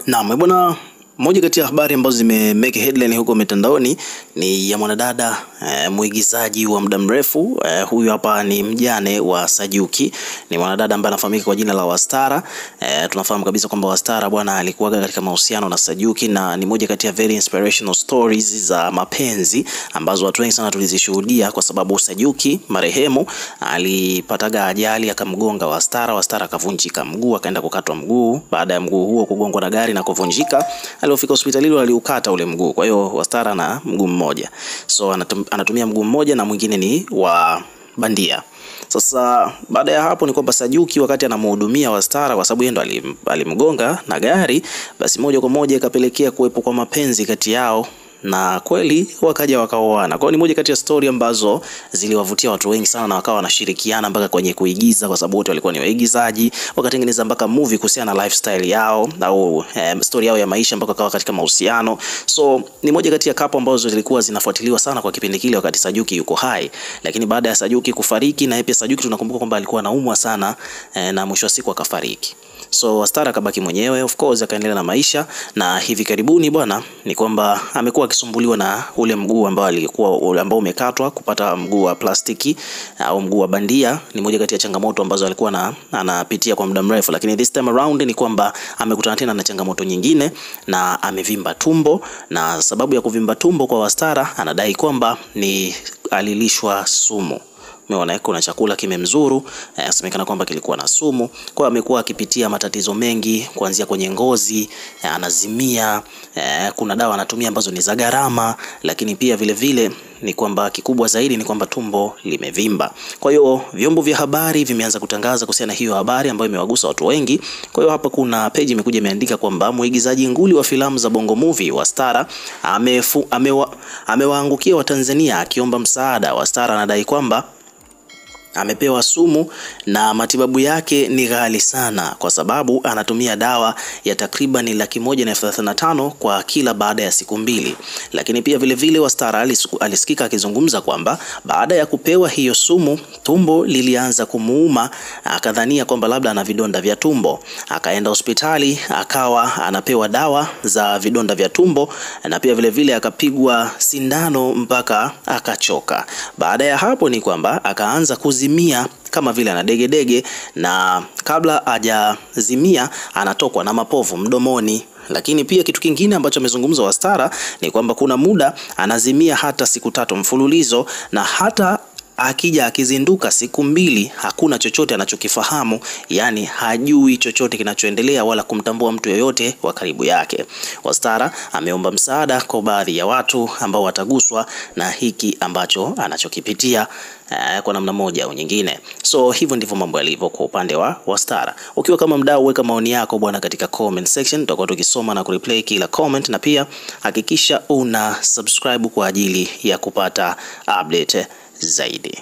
Naam bwana, moja kati ya habari ambazo zimemeke headline huko mitandaoni ni ya mwanadada mwigizaji wa muda mrefu. Huyu hapa ni mjane wa Sajuki. Ni mwanadada ambaye anafahamika kwa jina la Wastara. Tunafahamu kabisa kwamba Wastara bwana alikuwa katika mahusiano na Sajuki, na ni moja kati ya very inspirational stories za mapenzi ambazo watu wengi sana tulizishuhudia, kwa sababu Sajuki marehemu alipataga ajali akamgonga Wastara. Wastara akavunjika mguu, akaenda kukatwa mguu. Baada ya mguu huo kugongwa na gari na kuvunjika, alipofika hospitalini aliukata ule mguu. Kwa hiyo Wastara na mguu mmoja, so anatumia mguu mmoja na mwingine ni wa bandia. Sasa baada ya hapo ni kwamba Sajuki wakati anamhudumia Wastara, kwa sababu yeye ndo alimgonga na gari, basi moja kwa moja ikapelekea kuwepo kwa mapenzi kati yao, na kweli wakaja wakaoana. Kwa hiyo ni moja kati ya story ambazo ziliwavutia watu wengi sana, na wakawa wanashirikiana mpaka kwenye kuigiza, kwa sababu wote walikuwa ni waigizaji. Wakatengeneza mpaka movie kuhusiana na lifestyle yao au story yao ya maisha mpaka kawa katika mahusiano. So ni moja kati ya couple ambazo zilikuwa zinafuatiliwa sana kwa kipindi kile wakati Sajuki yuko hai. Lakini baada ya Sajuki kufariki, na pia Sajuki tunakumbuka kwamba alikuwa anaumwa sana na mwisho wa siku akafariki. So Wastara kabaki mwenyewe, of course akaendelea na maisha, na hivi karibuni bwana ni kwamba amekuwa akisumbuliwa na ule mguu ambao umekatwa. Kupata mguu wa plastiki au mguu wa bandia ni moja kati ya changamoto ambazo alikuwa anapitia kwa muda mrefu, lakini this time around ni kwamba amekutana tena na changamoto nyingine, na amevimba tumbo. Na sababu ya kuvimba tumbo kwa Wastara anadai kwamba ni alilishwa sumu. Umeona kuna chakula kimemzuru, semekana kwamba kilikuwa na sumu. Kwa amekuwa akipitia matatizo mengi, kuanzia kwenye ngozi, anazimia, kuna dawa anatumia ambazo ni za gharama, lakini pia vile vile ni kwamba kikubwa zaidi ni kwamba tumbo limevimba. Kwa hiyo vyombo vya habari vimeanza kutangaza kuhusiana na hiyo habari ambayo imewagusa watu wengi. Kwa hiyo hapa kuna page imekuja imeandika kwamba mwigizaji nguli wa filamu za Bongo Movie Wastara amewaangukia Watanzania akiomba msaada. Wastara anadai kwamba amepewa sumu na matibabu yake ni ghali sana, kwa sababu anatumia dawa ya takriban 135,000 kwa kila baada ya siku 2. Lakini pia vile vile Wastara alisikika akizungumza kwamba baada ya kupewa hiyo sumu tumbo lilianza kumuuma, akadhania kwamba labda ana vidonda vya tumbo. Akaenda hospitali akawa anapewa dawa za vidonda vya tumbo, na pia vile vile akapigwa sindano mpaka akachoka. Baada ya hapo ni kwamba akaanza kuzimia kama vile ana degedege, na kabla hajazimia anatokwa na mapovu mdomoni. Lakini pia kitu kingine ambacho amezungumza Wastara ni kwamba kuna muda anazimia hata siku 3 mfululizo, na hata akija akizinduka siku 2 hakuna chochote anachokifahamu, yani hajui chochote kinachoendelea wala kumtambua mtu yoyote wa karibu yake. Wastara ameomba msaada kwa baadhi ya watu ambao wataguswa na hiki ambacho anachokipitia kwa namna moja au nyingine. So hivyo ndivyo mambo yalivyo kwa upande wa Wastara. Ukiwa kama mdau, weka maoni yako bwana katika comment section, tutakuwa tukisoma na kureplay kila comment, na pia hakikisha una subscribe kwa ajili ya kupata update zaidi.